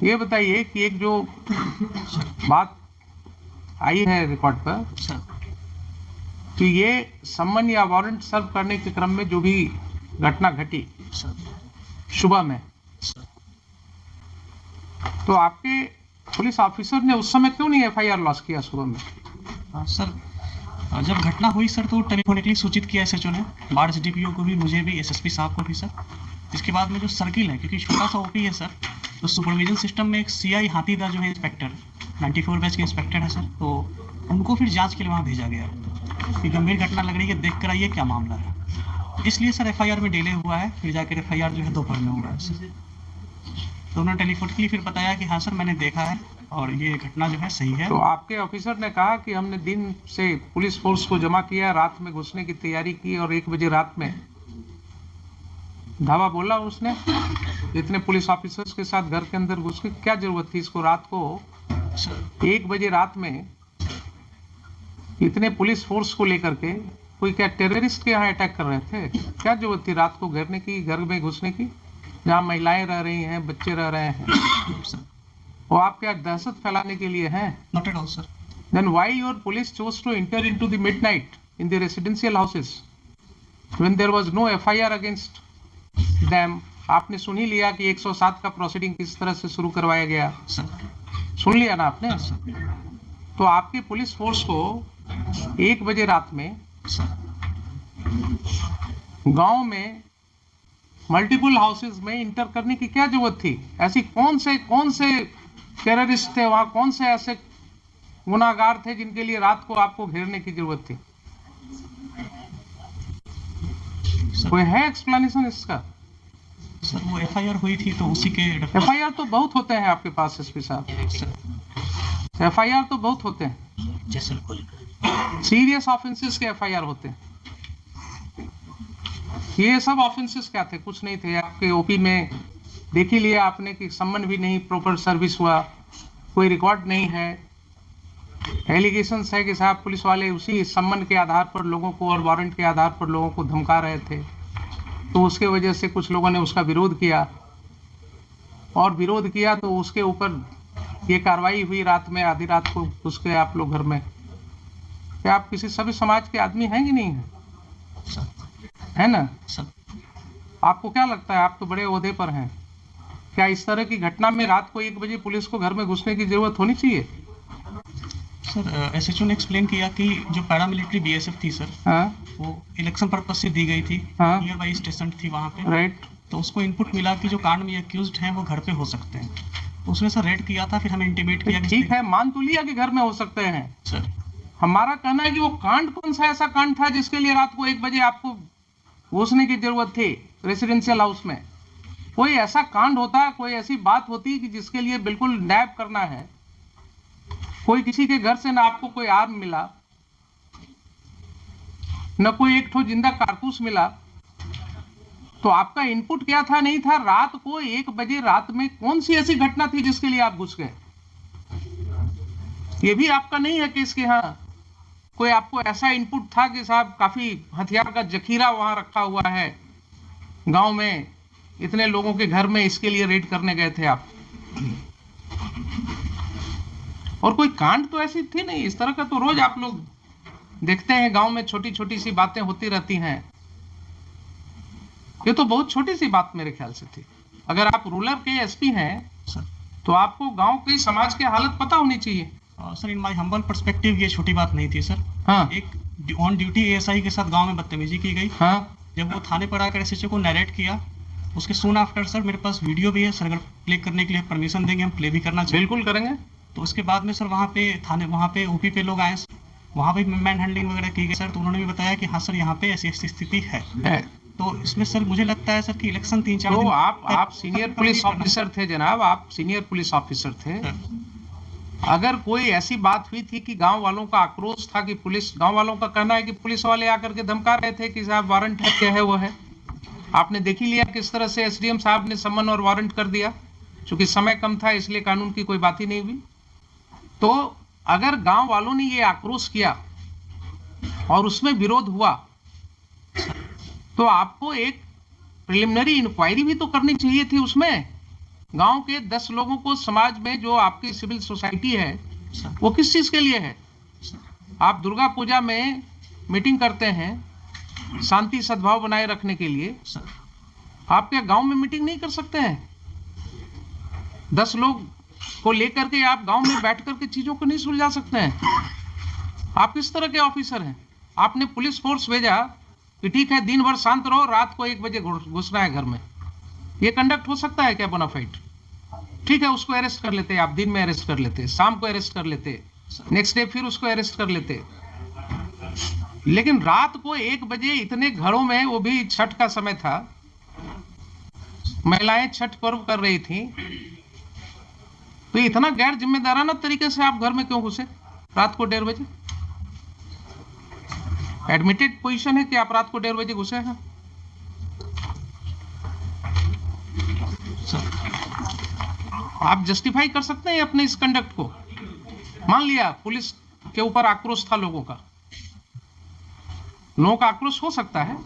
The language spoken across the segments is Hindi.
ये बताइए कि एक जो बात आई है रिकॉर्ड पर कि ये सम्मन या वारंट सर्व करने के क्रम में जो भी घटना घटी सुबह में, तो आपके पुलिस ऑफिसर ने उस समय क्यों नहीं एफआईआर लॉन्च किया सुबह में? सर, जब घटना हुई सर तो टेलीफोनिकली सूचित किया एसएचओ ने, बाढ़ डीपीओ को भी, मुझे भी, एसएसपी साहब को भी सर। इसके बाद में जो सर्किल है, क्योंकि छोटा सा ओपी है सर, तो सुपरविजन सिस्टम में एक सीआई हाथीदा जो है इंस्पेक्टर 94 बैच के इंस्पेक्टर है सर, तो उनको फिर जांच के लिए वहाँ भेजा गया कि गंभीर घटना लग रही है, देख कर आइए क्या मामला है। इसलिए सर एफआईआर में डिले हुआ है, फिर जाकर एफआईआर जो है दोपहर में हुआ है सर। तो उन्होंने टेलीफोनिकली फिर बताया कि हाँ सर मैंने देखा है और ये घटना जो है सही है। तो आपके ऑफिसर ने कहा कि हमने दिन से पुलिस फोर्स को जमा किया, रात में घुसने की तैयारी की और 1 बजे रात में धावा बोला उसने। इतने पुलिस ऑफिसर्स के साथ घर के अंदर घुस के क्या जरूरत थी इसको? रात को 1 बजे रात में इतने पुलिस फोर्स को लेकर के कोई क्या टेररिस्ट के यहाँ अटैक कर रहे थे? क्या जरूरत थी रात को घेरने की, घर में घुसने की, जहाँ महिलाएं रह रही हैं, बच्चे रह रहे हैं? वो आप क्या दहशत फैलाने के लिए हैं? Not at all, sir. Then why your police chose to enter into the midnight in the residential houses when there was no FIR against them? आपने सुन ही लिया कि 107 का प्रोसीडिंग किस तरह से शुरू करवाया गया, सुन लिया ना आपने? तो आपकी पुलिस फोर्स को 1 बजे रात में गांव में मल्टीपल हाउसेस में इंटर करने की क्या जरूरत थी? ऐसी कौन से टेररिस्ट थे वहां, कौन से ऐसे गुनाहगार थे जिनके लिए रात को आपको घेरने की जरूरत थी? कोई है एक्सप्लेनेशन इसका? सर वो एफआईआर हुई थी तो उसी के एफआईआर तो बहुत होते हैं आपके पास एसपी साहब, एफआईआर तो बहुत होते हैं, सीरियस ऑफेंसेस के एफआईआर होते हैं। ये सब ऑफेंसेस क्या थे? कुछ नहीं थे। आपके ओपी में देख ही लिया आपने कि सम्मन भी नहीं प्रॉपर सर्विस हुआ, कोई रिकॉर्ड नहीं है। एलिगेशंस है कि साहब पुलिस वाले उसी सम्मन के आधार पर लोगों को और वारंट के आधार पर लोगों को धमका रहे थे, तो उसके वजह से कुछ लोगों ने उसका विरोध किया, और विरोध किया तो उसके ऊपर ये कार्रवाई हुई। रात में आधी रात को घुस गए आप लोग घर में। क्या आप किसी सभी समाज के आदमी हैं कि नहीं है? है ना? आपको क्या लगता है, आप तो बड़े ओहदे पर हैं, क्या इस तरह की घटना में रात को 1 बजे पुलिस को घर में घुसने की जरूरत होनी चाहिए? सर एसएचओ ने एक्सप्लेन किया कि जो पैरामिलिट्री बीएसएफ थी सर, वो इलेक्शन पर्पज से दी गई थी, नियर बाई स्टेशन थी वहाँ पे, राइट। तो उसको इनपुट मिला कि जो कांड में एक्यूज्ड हैं वो घर पे हो सकते हैं, तो उसने सर रेड किया था। फिर हमें इंटीमेट किया। ठीक है, मान तो लिया कि घर में हो सकते हैं सर, हमारा कहना है कि वो कांड कौन सा ऐसा कांड था जिसके लिए रात को 1 बजे आपको घुसने की जरूरत थी रेसिडेंशियल हाउस में? कोई ऐसा कांड होता, कोई ऐसी बात होती कि जिसके लिए बिल्कुल नैब करना है, कोई किसी के घर से ना आपको कोई आर्म मिला, न कोई एक ठो जिंदा कारतूस मिला, तो आपका इनपुट क्या था? नहीं था। रात को 1 बजे रात में कौन सी ऐसी घटना थी जिसके लिए आप घुस गए? ये भी आपका नहीं है कि इसके यहाँ कोई आपको ऐसा इनपुट था कि साहब काफी हथियार का जखीरा वहां रखा हुआ है गांव में, इतने लोगों के घर में, इसके लिए रेड करने गए थे आप? और कोई कांड तो ऐसी थी नहीं। इस तरह का तो रोज आप लोग देखते हैं गांव में, छोटी छोटी सी बातें होती रहती हैं। ये तो बहुत छोटी सी बात मेरे ख्याल से थी। अगर आप रूरल के एसपी हैं तो आपको गांव के समाज की हालत पता होनी चाहिए। Sir in my humble perspective ये छोटी बात नहीं थी सर। हाँ। एक ऑन ड्यूटी एएसआई के साथ गांव में बदतमीजी की गई। हाँ। जब वो थाने पर आकर एसएचओ को नरेट किया, उसके सून आफ्टर सर मेरे पास वीडियो भी है सर, अगर प्ले करने के लिए परमिशन देंगे हम प्ले भी करना चाहिए। बिल्कुल करेंगे। तो उसके बाद में सर वहाँ पे थाने, वहाँ पे ओपी पे लोग आए, वहाँ पे मैन हैंडलिंग वगैरह की गई सर, तो उन्होंने भी बताया कि हाँ सर यहाँ पे ऐसी स्थिति है। तो इसमें सर मुझे लगता है सर कि इलेक्शन 3-4 दिन। तो आप सीनियर पुलिस ऑफिसर थे जनाब, आप सीनियर पुलिस ऑफिसर थे। अगर कोई ऐसी बात हुई थी कि गांव वालों का आक्रोश था कि पुलिस, गांव वालों का कहना है कि पुलिस वाले आकर के धमका रहे थे कि साहब वारंट है, क्या है वो है, आपने देख ही लिया किस तरह से एसडीएम साहब ने सम्मन और वारंट कर दिया। चूंकि समय कम था इसलिए कानून की कोई बात ही नहीं हुई। तो अगर गांव वालों ने ये आक्रोश किया और उसमें विरोध हुआ, तो आपको एक प्रिलिमिनरी इंक्वायरी भी तो करनी चाहिए थी उसमें गांव के 10 लोगों को समाज में जो आपकी सिविल सोसाइटी है वो किस चीज के लिए है? आप दुर्गा पूजा में मीटिंग करते हैं शांति सद्भाव बनाए रखने के लिए, आपके गांव में मीटिंग नहीं कर सकते हैं? 10 लोग को लेकर के आप गांव में बैठ करके चीजों को नहीं सुलझा सकते हैं? आप किस तरह के ऑफिसर हैं? आपने पुलिस फोर्स भेजा कि ठीक है दिन भर शांत रहो, रात को 1 बजे घुसना है घर में। ये कंडक्ट हो सकता है क्या बोनाफाइड? ठीक है, उसको अरेस्ट कर लेते, आप दिन में अरेस्ट कर लेते, शाम को अरेस्ट कर लेते, नेक्स्ट डे फिर उसको अरेस्ट कर लेते। लेकिन रात को 1 बजे इतने घरों में, वो भी छठ का समय था, महिलाएं छठ पर्व कर रही थी, तो इतना गैर जिम्मेदाराना तरीके से आप घर में क्यों घुसे रात को 1:30 बजे? एडमिटेड पोजीशन है कि आप रात को 1:30 बजे घुसे हैं। आप जस्टिफाई कर सकते हैं अपने इस कंडक्ट को? मान लिया पुलिस के ऊपर आक्रोश था लोगों का, लोगों का आक्रोश हो सकता है,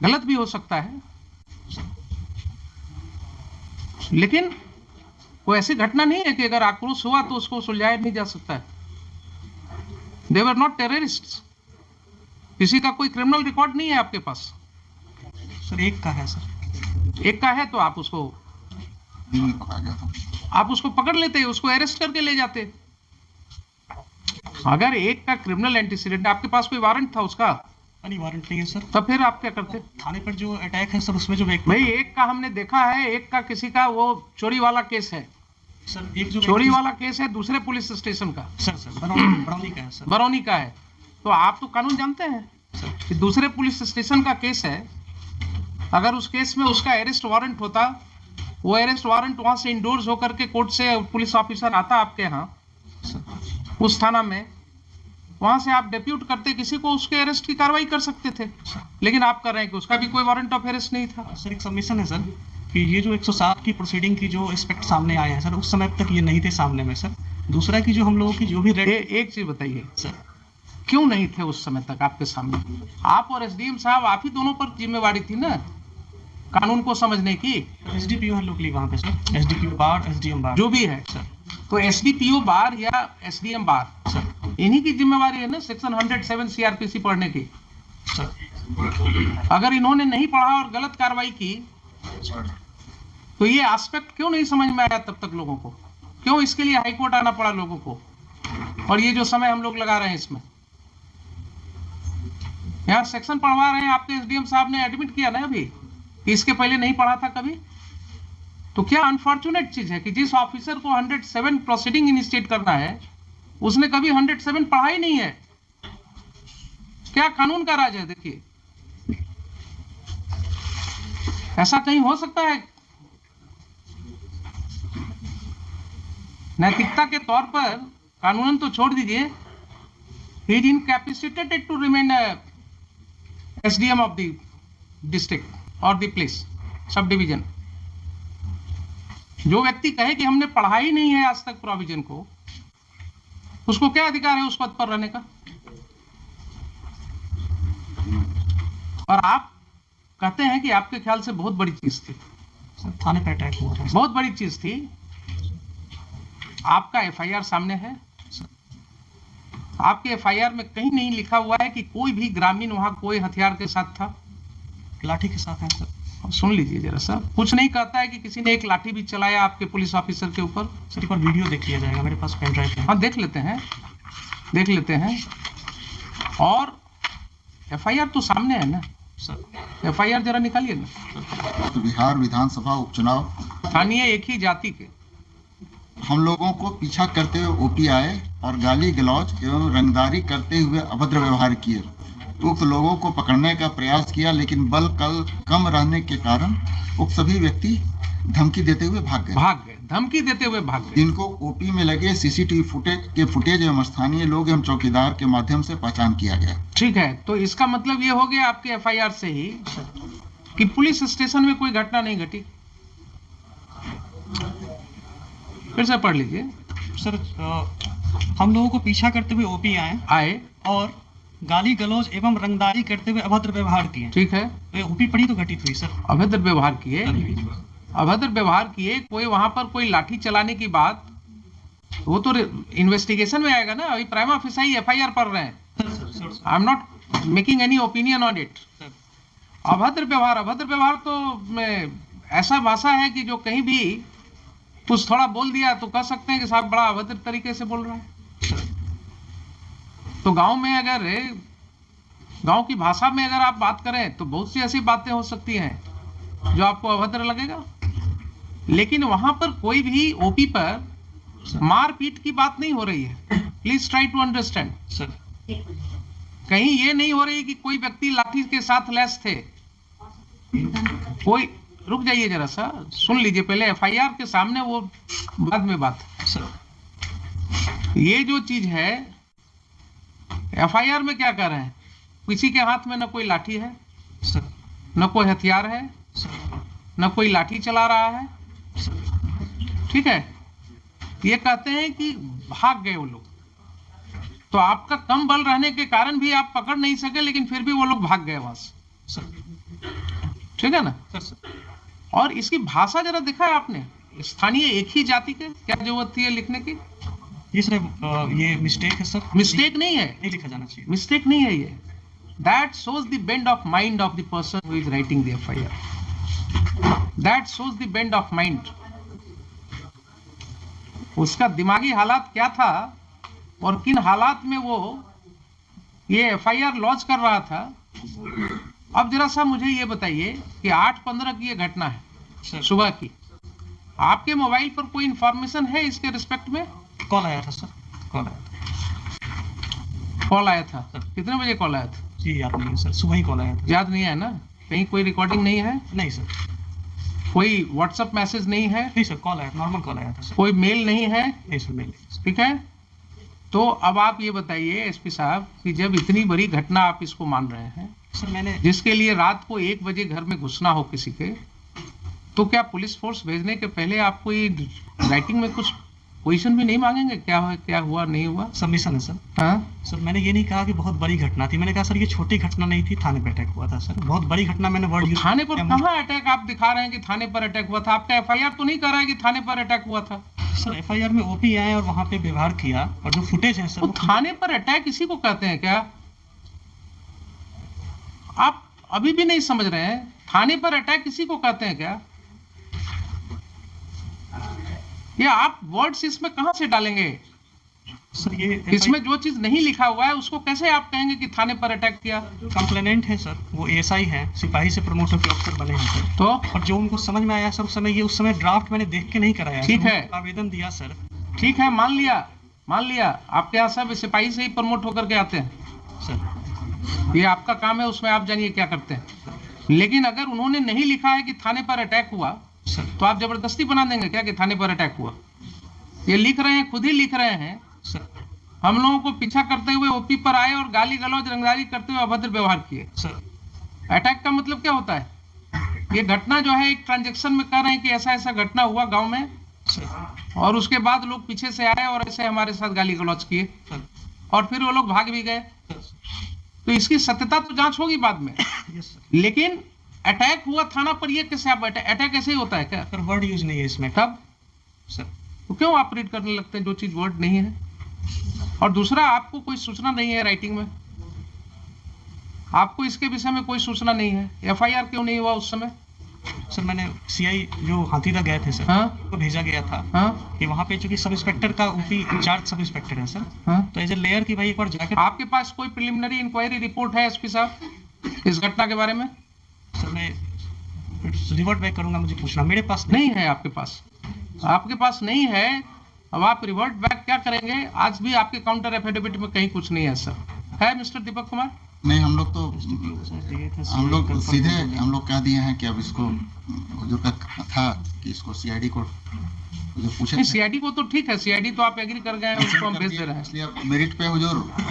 गलत भी हो सकता है, लेकिन वो ऐसी घटना नहीं है कि अगर आक्रोश हुआ तो उसको सुलझाया नहीं जा सकता है। दे वर नॉट टेररिस्ट्स, किसी का कोई क्रिमिनल रिकॉर्ड नहीं है आपके पास। सर एक का है, सर एक का है तो आप उसको पकड़ लेते, उसको अरेस्ट करके ले जाते। अगर एक का क्रिमिनल एंटीसीडेंट, आपके पास कोई वारंट था उसका? नहीं, वारंट नहीं है सर। तो फिर आप क्या करते? थाने पर जो अटैक है सर, उसमें जो व्यक्ति, भाई एक का हमने देखा है, एक का किसी का वो चोरी वाला केस है सर, एक जो चोरी वाला केस है दूसरे पुलिस स्टेशन का, सर बरौनी का है सर, बरौनी का है। तो आप तो कानून जानते हैं कि दूसरे पुलिस स्टेशन का केस है, अगर उस केस में उसका अरेस्ट वारंट होता, वो अरेस्ट वारंट वहां से इंडोर्स होकर के कोर्ट से पुलिस ऑफिसर आता आपके यहाँ उस थाना में, वहां से आप डिप्यूट करते किसी को, उसके अरेस्ट की कार्रवाई कर सकते थे। लेकिन आप कर रहे हैं कि उसका भी कोई वारंट ऑफ अरेस्ट नहीं था। सर एक सबमिशन है सर कि ये जो 107 की प्रोसीडिंग की जो एस्पेक्ट सामने आए हैं सर, उस समय तक ये नहीं थे सामने में सर। दूसरा कि जो हम लोगों की जो भी एक चीज बताइए सर, क्यों नहीं थे उस समय तक आपके सामने? आप और एसडीएम साहब, आप ही दोनों पर जिम्मेवारी थी ना कानून को समझने की। एसडीपीओ है लोकली वहाँ पे सर, एसडीपीओ बार, एसडीएम बार, जो भी है सर। तो एसडीपीओ बार या एसडीएम बार सर, इन्हीं की जिम्मेवारी है ना सेक्शन 107 सीआरपीसी पढ़ने की। सर अगर इन्होंने नहीं पढ़ा और गलत कार्रवाई की तो ये एस्पेक्ट क्यों नहीं समझ में आया तब तक लोगों को? क्यों इसके लिए हाईकोर्ट आना पड़ा लोगों को? और ये जो समय हम लोग लगा रहे हैं इसमें, यार सेक्शन पढ़वा रहे हैं, आपके एसडीएम साहब ने एडमिट किया ना अभी, इसके पहले नहीं पढ़ा था कभी। तो क्या अनफॉर्चुनेट चीज है कि जिस ऑफिसर को 107 प्रोसीडिंग इनिशिएट करना है उसने कभी 107 पढ़ा ही नहीं है। क्या कानून का राज है? देखिए, ऐसा कहीं हो सकता है? नैतिकता के तौर पर कानूनन तो छोड़ दीजिए, he is incapacitated to remain SDM of the district or the place, sub division. जो व्यक्ति कहे कि हमने पढ़ा ही नहीं है आज तक प्रोविजन को, उसको क्या अधिकार है उस पद पर रहने का? और आप कहते हैं कि आपके ख्याल से बहुत बड़ी चीज थी, थाने पे अटैक हुआ था, बहुत बड़ी चीज थी। आपका एफआईआर सामने है, आपके एफआईआर में कहीं नहीं लिखा हुआ है कि कोई भी ग्रामीण वहां कोई हथियार के साथ था। लाठी के साथ है सर। सुन लीजिए जरा सा, कुछ नहीं कहता है कि किसी ने एक लाठी भी चलाया आपके पुलिस ऑफिसर के ऊपर। सर एक बार वीडियो देख लिया जाएगा, मेरे पास पेन ड्राइव है। हाँ देख लेते हैं, देख लेते हैं। और एफआईआर तो सामने है ना सर, एफआईआर जरा निकालिए ना। तो बिहार विधानसभा उपचुनाव स्थानीय एक ही जाति के हम लोगों को पीछा करते हुए ओपी आए और गाली गलौज एवं रंगदारी करते हुए अभद्र व्यवहार किए। उक्त लोगों को पकड़ने का प्रयास किया, लेकिन बल कम रहने के कारण उक्त सभी व्यक्ति धमकी देते हुए भाग गए, धमकी देते हुए भाग गए। जिनको ओपी में लगे सीसीटीवी फुटेज एवं स्थानीय लोग एवं चौकीदार के माध्यम से पहचान किया गया। ठीक है, तो इसका मतलब ये हो गया आपके एफआईआर से ही कि पुलिस स्टेशन में कोई घटना नहीं घटी। फिर से पढ़ लीजिए सर। हम लोगों को पीछा करते हुए ओपी आए और गाली गलौज एवं रंगदारी करते हुए अभद्र व्यवहार किए। ठीक है, ओपी पड़ी तो घटित हुई सर। अभद्र व्यवहार किए, अभद्र व्यवहार किए, कोई वहां पर कोई लाठी चलाने की बात, वो तो इन्वेस्टिगेशन में आएगा ना। अभी प्राइमा फेसाई एफआईआर पढ़ रहे हैं, I am not making any opinion on it. अभद्र व्यवहार तो ऐसा भाषा है कि जो कहीं भी कुछ थोड़ा बोल दिया तो कह सकते हैं कि साहब बड़ा अभद्र तरीके से बोल रहा है। तो गांव में अगर गांव की भाषा में अगर आप बात करें तो बहुत सी ऐसी बातें हो सकती हैं जो आपको अभद्र लगेगा, लेकिन वहां पर कोई भी ओपी पर मारपीट की बात नहीं हो रही है। Please try to understand sir. कहीं ये नहीं हो रही कि कोई व्यक्ति लाठी के साथ लैस थे। कोई रुक जाइए जरा सा, सुन लीजिए पहले एफआईआर के सामने, वो बाद में बात सर। ये जो चीज है एफआईआर में क्या कर रहे हैं, किसी के हाथ में न कोई लाठी है सर, न कोई हथियार है सर, न कोई लाठी चला रहा है सर। ठीक है, ये कहते हैं कि भाग गए वो लोग, तो आपका कम बल रहने के कारण भी आप पकड़ नहीं सके, लेकिन फिर भी वो लोग भाग गए वहां से सर। ठीक है ना सर। और इसकी भाषा जरा देखा है आपने, स्थानीय एक ही जाति के, क्या जरूरत थी लिखने की? ये सर ये मिस्टेक है सर। मिस्टेक नहीं है, नहीं लिखा जाना चाहिए, मिस्टेक नहीं है ये। That shows the bend of mind of the person who is writing the FIR. That shows the bend of mind. उसका दिमागी हालात क्या था और किन हालात में वो ये FIR लॉन्च कर रहा था। अब जरा सा मुझे ये बताइए कि 8/15 की ये घटना है सुबह की, आपके मोबाइल पर कोई इंफॉर्मेशन है इसके रिस्पेक्ट में? कॉल आया था सर, कॉल आया था। कितने बजे कॉल आया था? जी याद नहीं है सर, सुबह ही कॉल आया था। याद नहीं है ना? कहीं कोई रिकॉर्डिंग नहीं है? नहीं सर। कोई व्हाट्सएप मैसेज नहीं है? नहीं सर, कॉल आया, नॉर्मल कॉल आया था सर। कोई मेल नहीं है? नहीं सर, मेल नहीं। ठीक है, तो अब आप ये बताइए एसपी साहब कि जब इतनी बड़ी घटना आप इसको मान रहे हैं सर, मैंने जिसके लिए रात को 1 बजे घर में घुसना हो किसी के, तो क्या पुलिस फोर्स भेजने के पहले आपको ये राइटिंग में कुछ पोजीशन भी नहीं मांगेंगे, क्या हुआ नहीं हुआ? सबमिशन है सर। हाँ सर, मैंने ये नहीं कहा कि बहुत बड़ी घटना थी, मैंने कहा सर ये छोटी घटना नहीं थी, थाने पे अटैक हुआ था सर। बहुत बड़ी घटना मैंने वर्ड यूज। थाने पर कहाँ अटैक आप दिखा रहे हैं कि थाने पर अटैक हुआ था? आपका एफआईआर तो नहीं कर रहा है कि थाने पर अटैक हुआ था। सर एफआईआर में ओपी आए और वहां पे व्यवहार किया, और जो फुटेज है सर, तो थाने पर अटैक इसी को कहते हैं क्या? आप अभी भी नहीं समझ रहे हैं, थाने पर अटैक इसी को कहते हैं क्या? ये आप वर्ड्स इसमें कहां से डालेंगे सर? ये इसमें जो चीज नहीं लिखा हुआ है उसको कैसे आप कहेंगे कि थाने पर अटैक किया? कंप्लेनेंट है सर, वो एएसआई है, सिपाही से प्रमोट होकर ऑफिसर बने हैं सर। तो और जो उनको समझ में आया सर उस समय, ये उस समय ड्राफ्ट मैंने देख के नहीं कराया, ठीक है, आवेदन दिया सर। ठीक है, मान लिया आपके यहाँ सब सिपाही से ही प्रमोट होकर के आते हैं सर, ये आपका काम है, उसमें आप जानिए क्या करते हैं। लेकिन अगर उन्होंने नहीं लिखा है कि थाने पर अटैक हुआ सर, तो आप जबरदस्ती बना देंगे क्या कि थाने पर अटैक हुआ? ये लिख रहे हैं, खुद ही लिख रहे हैं सर, हम लोगों को पीछा करते हुए ओपी पर आए और गाली गलौज रंगदारी करते हुए अभद्र व्यवहार किए। सर अटैक का मतलब क्या होता है? ये घटना जो है एक ट्रांजैक्शन में कह रहे हैं कि ऐसा ऐसा घटना हुआ गांव में सर, और उसके बाद लोग पीछे से आए और ऐसे हमारे साथ गाली गलौज किए सर, और फिर वो लोग भाग भी गए। तो इसकी सत्यता तो जांच होगी बाद में, यस सर। लेकिन अटैक हुआ थाना पर, ये कैसे आप अटैक ऐसे ही होता है क्या? सर वर्ड यूज नहीं है इसमें तब सर। तो क्यों आप रीड करने लगते हैं जो चीज वर्ड नहीं है? और दूसरा, आपको कोई सूचना नहीं है राइटिंग में, आपको इसके विषय में कोई सूचना नहीं है, एफआईआर क्यों नहीं हुआ उस समय? सर मैंने सीआई जो हाथीदा गए थे सर, हाँ को भेजा गया था हाँ कि वहाँ पे चूंकि सब इंस्पेक्टर का ओपी इंचार्ज सब इंस्पेक्टर है सर, हाँ। तो एज ए लेयर की भाई एक बार जाकर। आपके पास कोई प्रिलिमिनरी इंक्वायरी रिपोर्ट है एसपी साहब इस घटना के बारे में? सर मैं रिवर्ट बैक करूंगा, मुझे पूछना, मेरे पास नहीं है आपके पास, आपके पास नहीं है। अब आप रिवर्ट बैक क्या करेंगे? आज भी आपके काउंटर एफिडेविट में कहीं कुछ नहीं है सर, है मिस्टर दीपक कुमार? नहीं, हम लोग सीधे हम लोग कह दिए हैं कि अब इसको जो था कि इसको सीआईडी को जो पूछे, सीआईडी को तो ठीक है, सीआईडी तो आप एग्री कर गए हैं, उसको हम भेज दे रहे हैं। इसलिए मेरिट पे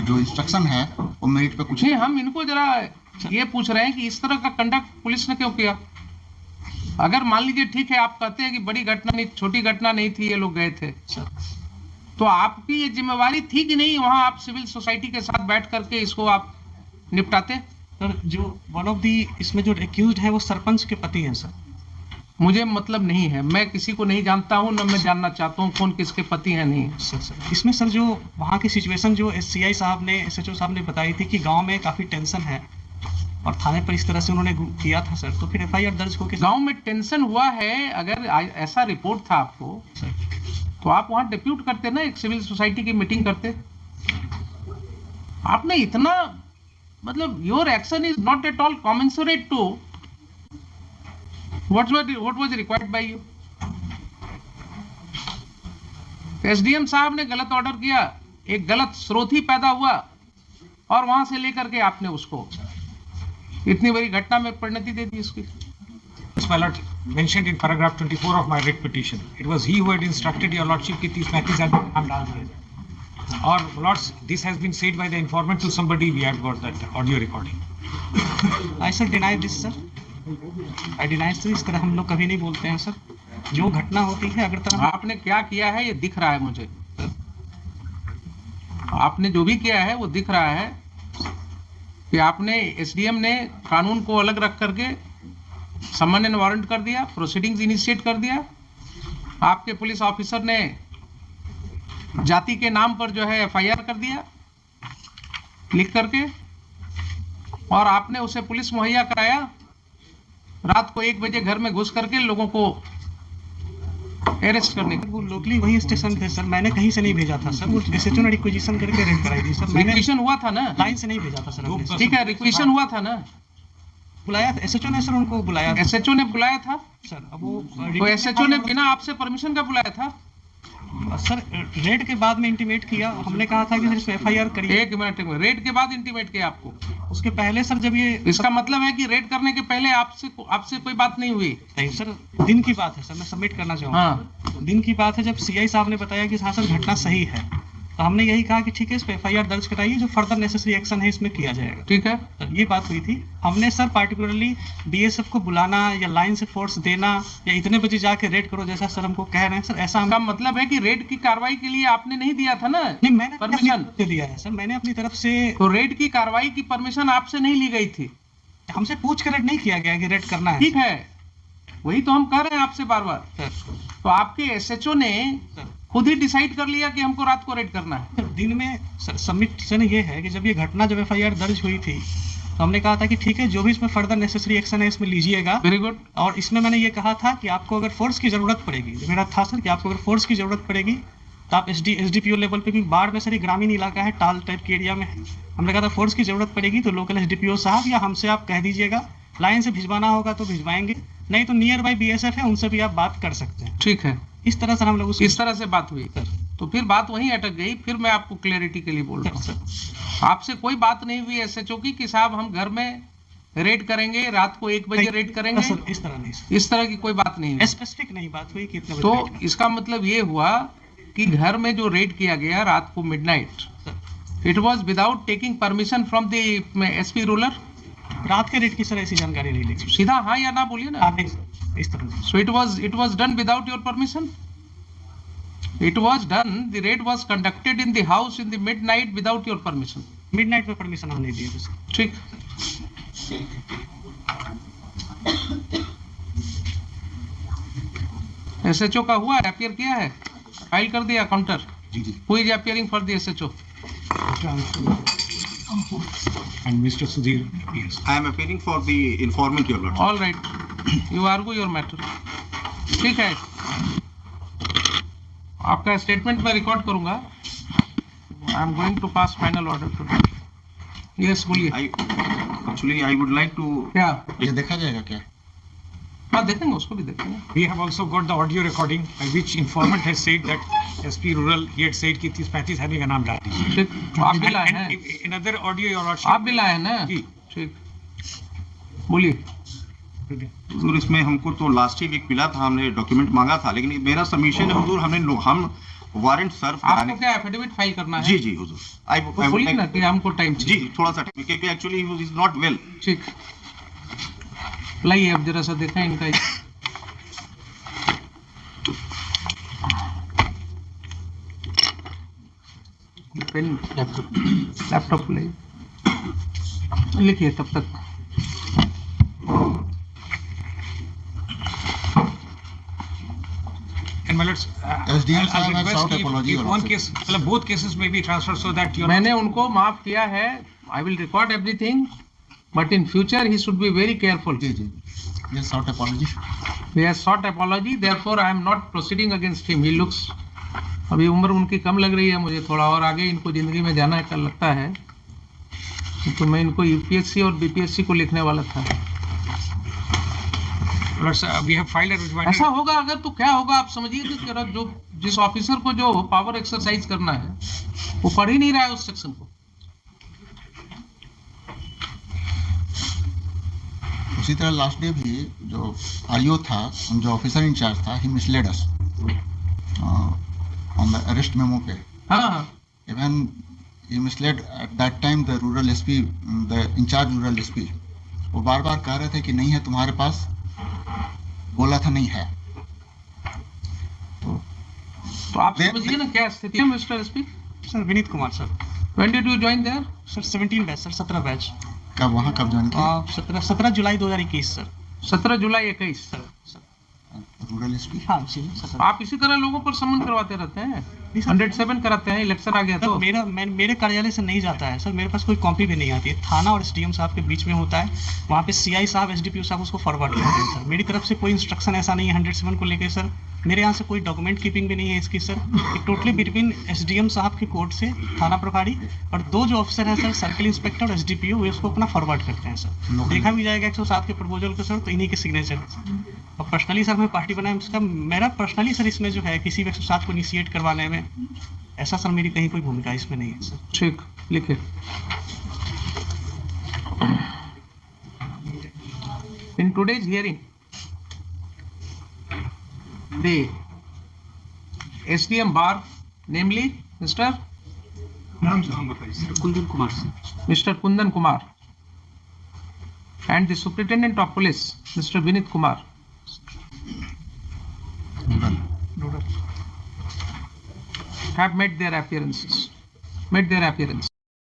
जो इंस्ट्रक्शन है वो मेरिट पे कुछ नहीं, हम इनको जरा ये पूछ रहे हैं कि इस तरह का कंडक्ट पुलिस ने क्यों किया? अगर मान लीजिए ठीक है, आप कहते हैं कि बड़ी घटना नहीं, छोटी घटना नहीं थी, ये लोग गए थे, तो आपकी ये जिम्मेवारी थी कि नहीं वहां आप सिविल सोसाइटी के साथ बैठ करके इसको आप निपटाते? सर जो वन ऑफ दी इसमें जो एक्यूज्ड है वो सरपंच के पति हैं सर। मुझे मतलब नहीं है, मैं किसी को नहीं जानता हूँ, न मैं जानना चाहता हूँ कौन किसके पति हैं नहीं। सर इसमें सर जो वहाँ की सिचुएशन जो SCI साहब ने SHO साहब ने बताई थी कि गांव में काफ़ी टेंशन है और थाने पर इस तरह से उन्होंने किया था सर, तो फिर FIR दर्ज होकर गांव में टेंशन हुआ है, अगर ऐसा रिपोर्ट था आपको सर, तो आप वहाँ डिप्यूट करते ना, एक सिविल सोसाइटी की मीटिंग करते। आपने इतना मतलब your action is not at all commensurate to what was required by you। SDM साहब ने गलत ऑर्डर किया, एक गलत स्रोत ही पैदा हुआ और वहां से लेकर के आपने उसको इतनी बड़ी घटना में परिणति दे दी इसकी। My lord mentioned in paragraph 24 of my writ petition, it was he who had instructed your lordship कि 30-35 आदमी नाम डाल दिए जाए। और lords, this has been said by the informant to somebody, we had got that audio recording। I sir deny this sir, I deny sir, इस तरह हम लोग कभी नहीं बोलते हैं सर। जो घटना होती है अगर तरह आपने क्या किया है ये दिख रहा है मुझे, आपने जो भी किया है वो दिख रहा है कि आपने SDM ने कानून को अलग रख करके समन एंड वारंट कर दिया, प्रोसीडिंग्स इनिशिएट कर दिया। आपके पुलिस ऑफिसर ने जाति के नाम पर जो है FIR कर दिया लिख करके, और आपने उसे पुलिस मुहैया कराया। रात को 1 बजे घर में घुस करके लोगों को अरेस्ट करने वो लोकली वही स्टेशन थे सर, मैंने कहीं से नहीं भेजा था सर, वो SHO ने रिक्वेजिशन करके रेड कराई थी सर, मैंने रिक्वेशन हुआ था ना, लाइन से नहीं भेजा था सर हमने। ठीक है, रिक्वेशन हुआ था ना, बुलाया था SHO ने सर, उनको बुलाया था SHO ने बुलाया था सर। अब वो तो SHO ने बिना आपसे परमिशन का बुलाया था सर, रेड के बाद में इंटीमेट किया, हमने कहा था कि सर इसमें FIR करिए। एक मिनट, रेड के बाद इंटीमेट किया आपको? उसके पहले सर जब ये इसका मतलब है कि रेड करने के पहले आपसे कोई बात नहीं हुई? नहीं सर, दिन की बात है सर, मैं सबमिट करना चाहूँगा। हाँ, दिन की बात है जब CI साहब ने बताया कि हाँ सर घटना सही है, तो हमने यही कहा कि ठीक है इस पे FIR दर्ज कराइए, जो फर्दर नेसेसरी एक्शन है इसमें किया जाएगा। ठीक है सर, ये बात हुई थी। हमने सर पार्टिकुलरली BSF को बुलाना या लाइन से फोर्स देना या इतने बजे जाके रेड करो जैसा सर हमको कह रहे हैं सर, ऐसा का मतलब है कि रेड की कार्रवाई के लिए आपने नहीं दिया था ना नहीं, मैंने परमिशन दिया है सर, मैंने अपनी तरफ से। तो रेड की कार्रवाई की परमिशन आपसे नहीं ली गई थी? हमसे पूछ कर रेड नहीं किया गया कि रेड करना है। ठीक है, वही तो हम कह रहे हैं आपसे बार बार। सर तो आपके SHO ने खुद ही डिसाइड कर लिया कि हमको रात को रेड करना है? सर दिन में सर सबमिशन ये है कि जब ये घटना जब FIR दर्ज हुई थी तो हमने कहा था कि ठीक है जो भी इसमें फर्दर नेसेसरी एक्शन है इसमें लीजिएगा। Very good. और इसमें मैंने ये कहा था कि आपको अगर फोर्स की जरूरत पड़ेगी, मेरा था सर कि आपको अगर फोर्स की जरूरत पड़ेगी तो आप SDPO लेवल पे, क्योंकि बाढ़ में सर ये ग्रामीण इलाका है, टाल टाइप के एरिया में है, हमने कहा था फोर्स की जरूरत पड़ेगी तो लोकल SDPO साहब या हमसे आप कह दीजिएगा, लाइन से भिजवाना होगा तो भिजवाएंगे, नहीं तो नियर बाई BSF है उनसे भी आप बात कर सकते हैं। ठीक है, इस तरह सर हम लोग इस तरह से बात हुई। तो फिर बात वहीं अटक गई। फिर मैं आपको क्लैरिटी के लिए बोल रहा हूँ, आपसे कोई बात नहीं हुई SHO की कि साहब हम घर में रेड करेंगे, रात को 1 बजे रेड करेंगे? सर इस तरह नहीं सर, इस तरह की कोई बात नहीं हुई। स्पेसिफिक नहीं बात हुई कि इतने बजे तो रेड करना। इसका मतलब ये हुआ कि घर में जो रेड किया गया रात को midnight, it was without taking permission from the SP ruler? रात के रेड की सर ऐसी जानकारी नहीं ली। सीधा हाँ या ना बोलिए ना। नहीं सर, इस तरह नहीं। So it was done without your permission? It was done, the raid was conducted in the house in the midnight without your permission? Midnight में परमिशन हम नहीं दिए थे सर। ठीक। SHO का हुआ, अपीयर किया है, फाइल कर दिया काउंटर? जी जी। Who is appearing for the SHO? And Mr. Sudhir appears। I am appearing for the informant, your lordship। All right, you argue your matter। ठीक है, आपका स्टेटमेंट मैं रिकॉर्ड करूंगा। I am going to pass final order today. Yes, बोलिए। Actually, I would like to। क्या? ये देखा जाएगा क्या? हाँ, देखेंगे, उसको भी देखेंगे। We have also got the audio recording by which informant has said that SP Rural, he had said कि 30-35 आदमी का नाम डाल दीजिए। ठीक, तो आप भी लाए हैं? And another audio your lordship। आप भी लाए हैं ना? जी। ठीक, बोलिए। हुजूर, इसमें हमको तो लास्ट ही वीक मिला था, हमने डॉक्यूमेंट मांगा था, लेकिन मेरा सबमिशन है हुजूर, हम वारंट सर्व आपको कराने। क्या एफिडेविट फाइल करना है? जी जी हुजूर। तो बोलिए ना कि हमको टाइम जी चाहिए। थोड़ा सा टाइम, क्योंकि actually he is not well. ठीक, लाइए अब जरा सा देखें इनका। पेन, लैपटॉप लाइए, लिखिए तब तक। my lords, SDM I'll साहब has request sought if apology one also. case, मतलब both cases may be transferred so that your मैंने उनको माफ किया है. I will record everything, but in future he should be very careful. जी जी, ये sought apology. He has sought apology, therefore I am not proceeding against him. He looks, अभी उम्र उनकी कम लग रही है मुझे थोड़ा, और आगे इनको जिंदगी में जाना है कल लगता है, तो मैं इनको यूपीएससी और बीपीएससी को लिखने वाला था. lords, we have filed a rejoinder. ऐसा होगा अगर तो क्या होगा आप समझिए कि जो जिस ऑफिसर को जो पावर एक्सरसाइज करना है वो पढ़ ही नहीं रहा है उस सेक्शन को. उसी तरह लास्ट डे भी जो आईओ था, जो ऑफिसर इंचार्ज था, he misled us on the arrest memo पे. हाँ, even he misled at that time the rural SP, the in-charge rural SP. वो बार बार कह रहे थे कि नहीं है तुम्हारे पास, बोला था नहीं है. तो आप समझिए ना क्या स्थिति है mister SP. Sir Vineet Kumar sir. When did you join there? Sir 17 batch sir, 17 batch. कब वहाँ कब ज्वाइन किया? 17 जुलाई 2021 सर. 17 जुलाई 21. Sir rural SP. हाँ उसी में सर. आप इसी तरह लोगों पर समन करवाते रहते हैं. नहीं सर. 107 कराते हैं, इलेक्शन आ गया तो. मेरे कार्यालय से नहीं जाता है सर, मेरे पास कोई कॉपी भी नहीं आती है. थाना और एसडीएम साहब के बीच में होता है, वहाँ पे सीआई साहब, एसडीपीओ साहब उसको फॉरवर्ड करते हैं सर. मेरी तरफ से कोई इंस्ट्रक्शन ऐसा नहीं है 107 को लेकर सर. मेरे यहाँ से कोई डॉक्यूमेंट कीपिंग भी नहीं है इसकी सर. टोटली बिटवीन एसडीएम साहब के कोर्ट से थाना प्रभारी और दो जो ऑफिसर हैं सर, सर्किल इंस्पेक्टर और एसडीपीओ, वे उसको अपना फॉरवर्ड करते हैं सर. देखा भी जाएगा 107 के प्रपोजल को सर, तो इन्हीं के सिग्नेचर है. और पर्सनली सर मैं पार्टी बनाया इसका, मेरा पर्सनली सर इसमें जो है किसी भी 107 को इनिशिएट करवाने में ऐसा सर मेरी कहीं कोई भूमिका इसमें नहीं है सर. ठीक, लिखे. In today's hearing, the SDM bar, namely Mr. Kundan Kumar sir. Mr. Kundan Kumar, and the Superintendent of Police, Mr. Vinit Kumar, have made their appearance.